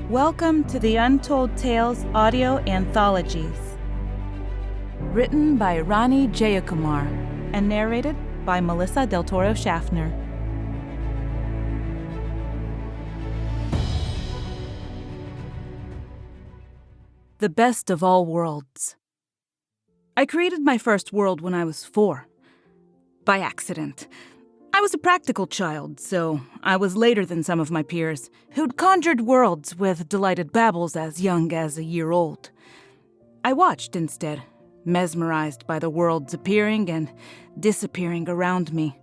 Welcome to the Untold Tales audio anthologies. Written by Rani Jayakumar and narrated by Melissa Del Toro Schaffner. The Best of All Worlds. I created my first world when I was 4. By accident. I was a practical child, so I was later than some of my peers, who'd conjured worlds with delighted babbles as young as a year old. I watched instead, mesmerized by the worlds appearing and disappearing around me.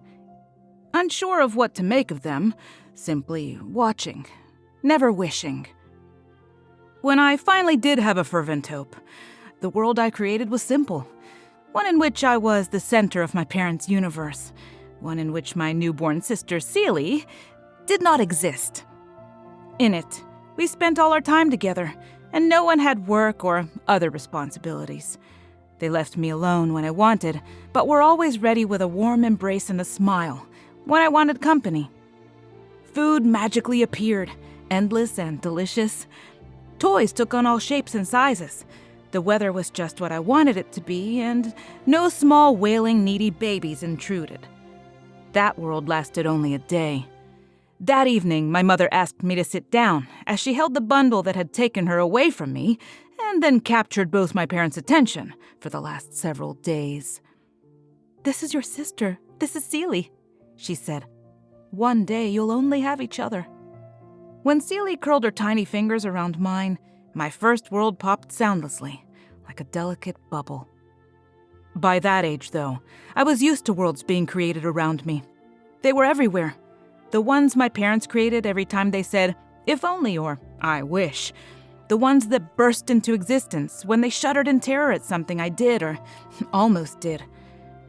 Unsure of what to make of them, simply watching, never wishing. When I finally did have a fervent hope, the world I created was simple. One in which I was the center of my parents' universe. One in which my newborn sister, Celie, did not exist. In it, we spent all our time together, and no one had work or other responsibilities. They left me alone when I wanted, but were always ready with a warm embrace and a smile when I wanted company. Food magically appeared, endless and delicious. Toys took on all shapes and sizes. The weather was just what I wanted it to be, and no small, wailing, needy babies intruded. That world lasted only a day. That evening, my mother asked me to sit down as she held the bundle that had taken her away from me and then captured both my parents' attention for the last several days. "This is your sister. This is Celie," she said. "One day you'll only have each other." When Celie curled her tiny fingers around mine, my first world popped soundlessly, like a delicate bubble. By that age, though, I was used to worlds being created around me. They were everywhere. The ones my parents created every time they said, "if only," or "I wish." The ones that burst into existence when they shuddered in terror at something I did or almost did.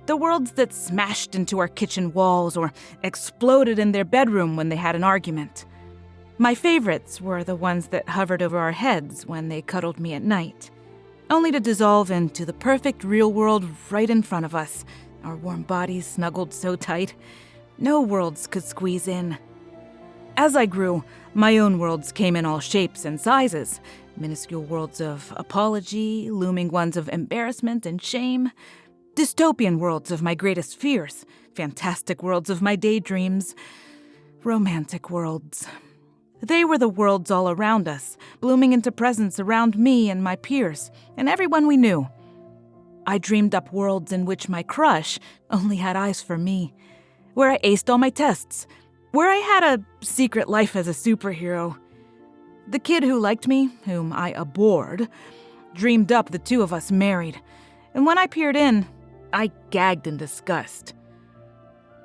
The worlds that smashed into our kitchen walls or exploded in their bedroom when they had an argument. My favorites were the ones that hovered over our heads when they cuddled me at night, only to dissolve into the perfect real world right in front of us, our warm bodies snuggled so tight, no worlds could squeeze in. As I grew, my own worlds came in all shapes and sizes, minuscule worlds of apology, looming ones of embarrassment and shame, dystopian worlds of my greatest fears, fantastic worlds of my daydreams, romantic worlds. They were the worlds all around us, blooming into presence around me and my peers, and everyone we knew. I dreamed up worlds in which my crush only had eyes for me, where I aced all my tests, where I had a secret life as a superhero. The kid who liked me, whom I abhorred, dreamed up the two of us married, and when I peered in, I gagged in disgust.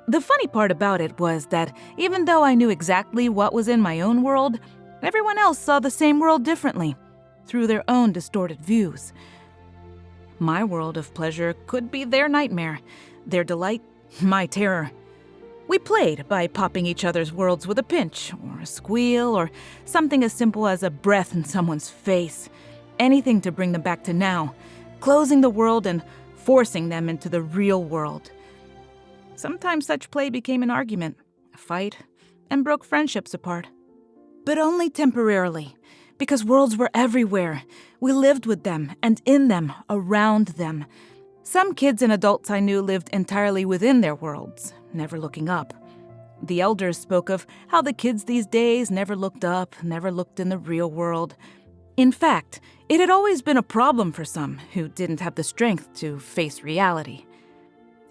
The funny part about it was that even though I knew exactly what was in my own world, everyone else saw the same world differently, through their own distorted views. My world of pleasure could be their nightmare, their delight, my terror. We played by popping each other's worlds with a pinch, or a squeal, or something as simple as a breath in someone's face. Anything to bring them back to now, closing the world and forcing them into the real world. Sometimes such play became an argument, a fight, and broke friendships apart. But only temporarily, because worlds were everywhere. We lived with them, and in them, around them. Some kids and adults I knew lived entirely within their worlds, never looking up. The elders spoke of how the kids these days never looked up, never looked in the real world. In fact, it had always been a problem for some who didn't have the strength to face reality.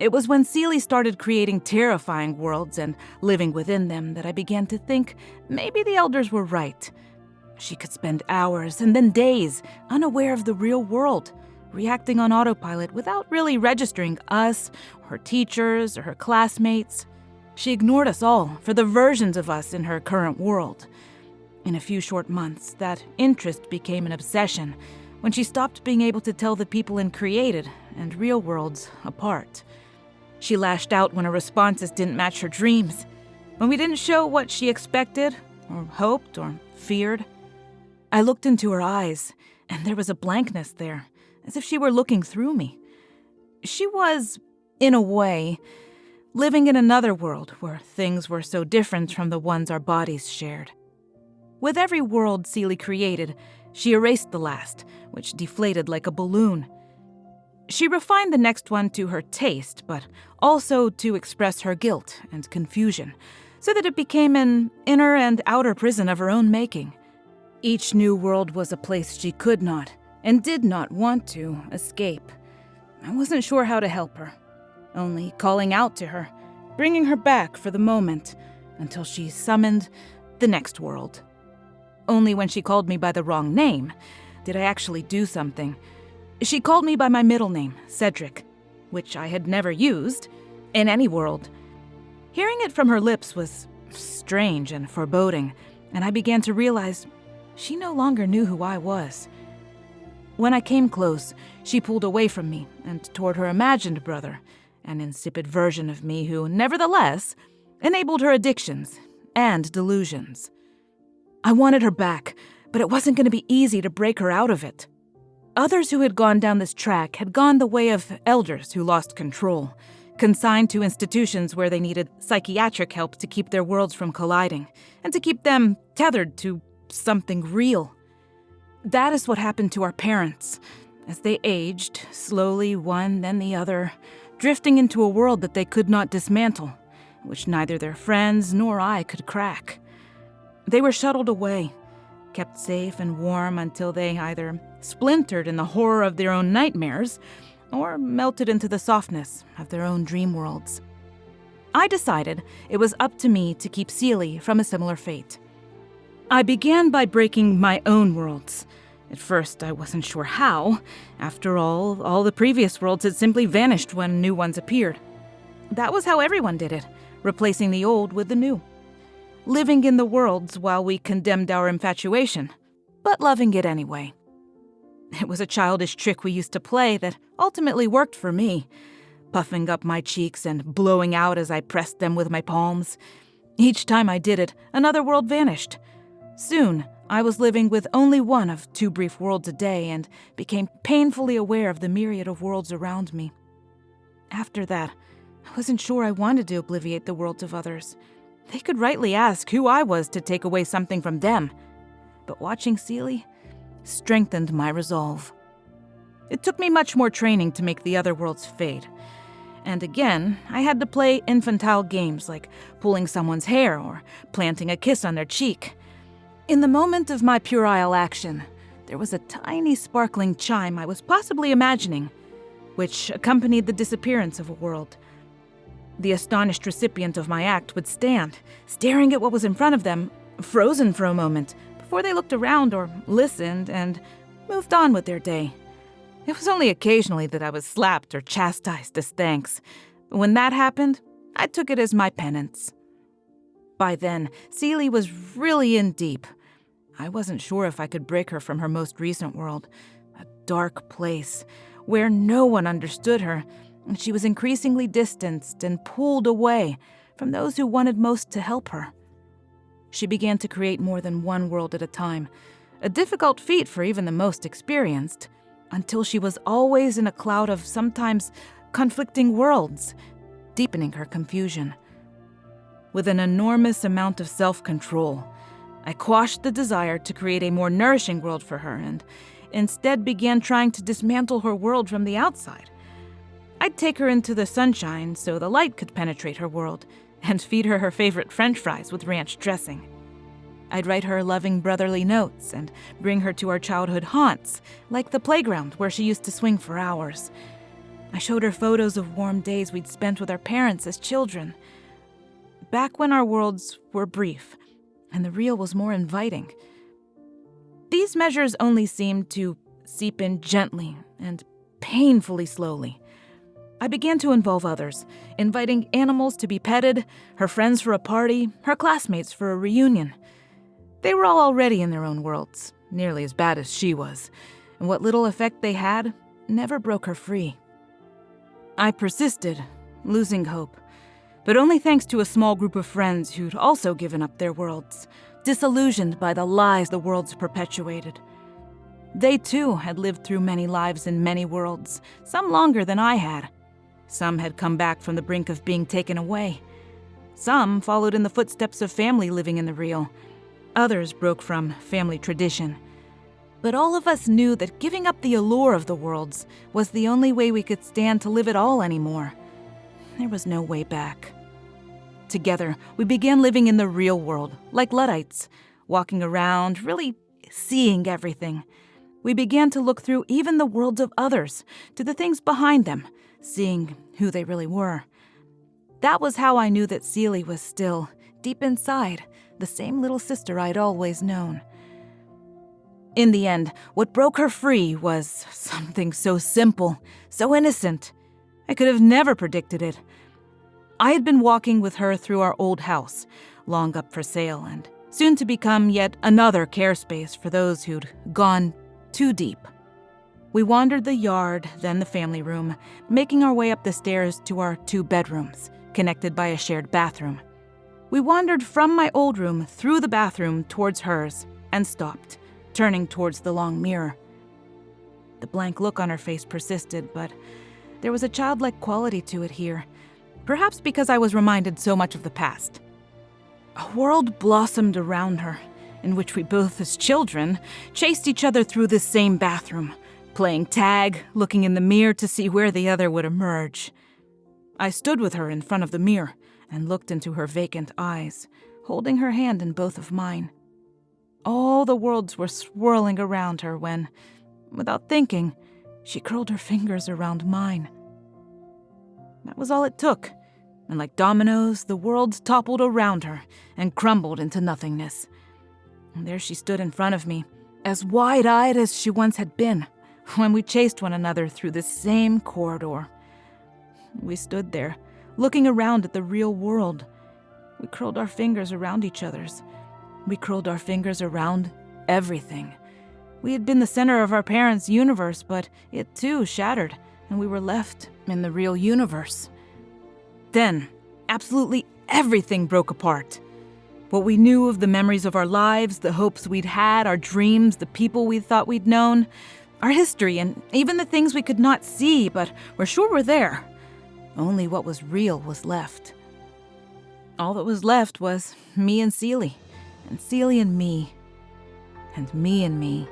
It was when Celie started creating terrifying worlds and living within them that I began to think maybe the elders were right. She could spend hours and then days unaware of the real world, reacting on autopilot without really registering us, her teachers, or her classmates. She ignored us all for the versions of us in her current world. In a few short months, that interest became an obsession when she stopped being able to tell the people in created and real worlds apart. She lashed out when her responses didn't match her dreams, when we didn't show what she expected, or hoped, or feared. I looked into her eyes, and there was a blankness there, as if she were looking through me. She was, in a way, living in another world where things were so different from the ones our bodies shared. With every world Seely created, she erased the last, which deflated like a balloon. She refined the next one to her taste, but also to express her guilt and confusion, so that it became an inner and outer prison of her own making. Each new world was a place she could not, and did not want to, escape. I wasn't sure how to help her, only calling out to her, bringing her back for the moment, until she summoned the next world. Only when she called me by the wrong name did I actually do something. She called me by my middle name, Cedric, which I had never used in any world. Hearing it from her lips was strange and foreboding, and I began to realize she no longer knew who I was. When I came close, she pulled away from me and toward her imagined brother, an insipid version of me who, nevertheless, enabled her addictions and delusions. I wanted her back, but it wasn't going to be easy to break her out of it. Others who had gone down this track had gone the way of elders who lost control, consigned to institutions where they needed psychiatric help to keep their worlds from colliding, and to keep them tethered to something real. That is what happened to our parents, as they aged, slowly one then the other, drifting into a world that they could not dismantle, which neither their friends nor I could crack. They were shuttled away, kept safe and warm until they either splintered in the horror of their own nightmares or melted into the softness of their own dream worlds. I decided it was up to me to keep Seely from a similar fate. I began by breaking my own worlds. At first, I wasn't sure how. After all the previous worlds had simply vanished when new ones appeared. That was how everyone did it, replacing the old with the new. Living in the worlds while we condemned our infatuation, but loving it anyway. It was a childish trick we used to play that ultimately worked for me, puffing up my cheeks and blowing out as I pressed them with my palms. Each time I did it, another world vanished. Soon, I was living with only one of 2 brief worlds a day and became painfully aware of the myriad of worlds around me. After that, I wasn't sure I wanted to obliviate the worlds of others. They could rightly ask who I was to take away something from them. But watching Seely strengthened my resolve. It took me much more training to make the other worlds fade. And again, I had to play infantile games like pulling someone's hair or planting a kiss on their cheek. In the moment of my puerile action, there was a tiny sparkling chime I was possibly imagining, which accompanied the disappearance of a world. The astonished recipient of my act would stand, staring at what was in front of them, frozen for a moment, before they looked around or listened and moved on with their day. It was only occasionally that I was slapped or chastised as thanks. When that happened, I took it as my penance. By then, Seely was really in deep. I wasn't sure if I could break her from her most recent world, a dark place where no one understood her, and she was increasingly distanced and pulled away from those who wanted most to help her. She began to create more than one world at a time, a difficult feat for even the most experienced, until she was always in a cloud of sometimes conflicting worlds, deepening her confusion. With an enormous amount of self-control, I quashed the desire to create a more nourishing world for her and instead began trying to dismantle her world from the outside. I'd take her into the sunshine so the light could penetrate her world and feed her her favorite French fries with ranch dressing. I'd write her loving brotherly notes and bring her to our childhood haunts, like the playground where she used to swing for hours. I showed her photos of warm days we'd spent with our parents as children, back when our worlds were brief and the real was more inviting. These measures only seemed to seep in gently and painfully slowly. I began to involve others, inviting animals to be petted, her friends for a party, her classmates for a reunion. They were all already in their own worlds, nearly as bad as she was, and what little effect they had never broke her free. I persisted, losing hope, but only thanks to a small group of friends who'd also given up their worlds, disillusioned by the lies the worlds perpetuated. They too had lived through many lives in many worlds, some longer than I had. Some had come back from the brink of being taken away. Some followed in the footsteps of family living in the real. others broke from family tradition. But all of us knew that giving up the allure of the worlds was the only way we could stand to live at all anymore. There was no way back. Together, we began living in the real world, like Luddites, walking around, really seeing everything. We began to look through even the worlds of others, to the things behind them, seeing who they really were. That was how I knew that Celie was still, deep inside, the same little sister I'd always known. In the end, what broke her free was something so simple, so innocent. I could have never predicted it. I had been walking with her through our old house, long up for sale, and soon to become yet another care space for those who'd gone too deep. We wandered the yard, then the family room, making our way up the stairs to our 2 bedrooms, connected by a shared bathroom. We wandered from my old room through the bathroom towards hers and stopped, turning towards the long mirror. The blank look on her face persisted, but there was a childlike quality to it here, perhaps because I was reminded so much of the past. A world blossomed around her, in which we both, as children, chased each other through this same bathroom, playing tag, looking in the mirror to see where the other would emerge. I stood with her in front of the mirror and looked into her vacant eyes, holding her hand in both of mine. All the worlds were swirling around her when, without thinking, she curled her fingers around mine. That was all it took, and like dominoes, the worlds toppled around her and crumbled into nothingness. And there she stood in front of me, as wide-eyed as she once had been, when we chased one another through the same corridor. We stood there, looking around at the real world. We curled our fingers around each other's. We curled our fingers around everything. We had been the center of our parents' universe, but it too shattered, and we were left in the real universe. Then, absolutely everything broke apart. What we knew of the memories of our lives, the hopes we'd had, our dreams, the people we thought we'd known, our history, and even the things we could not see but were sure were there. Only what was real was left. All that was left was me and Celie and me, and me and me.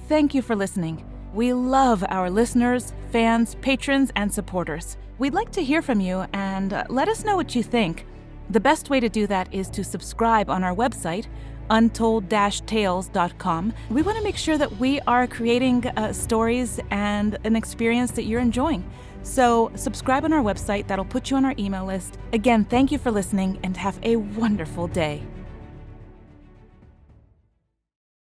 Thank you for listening. We love our listeners, fans, patrons, and supporters. We'd like to hear from you and let us know what you think. The best way to do that is to subscribe on our website, untold-tales.com. We want to make sure that we are creating stories and an experience that you're enjoying. So subscribe on our website. That'll put you on our email list. Again, thank you for listening and have a wonderful day.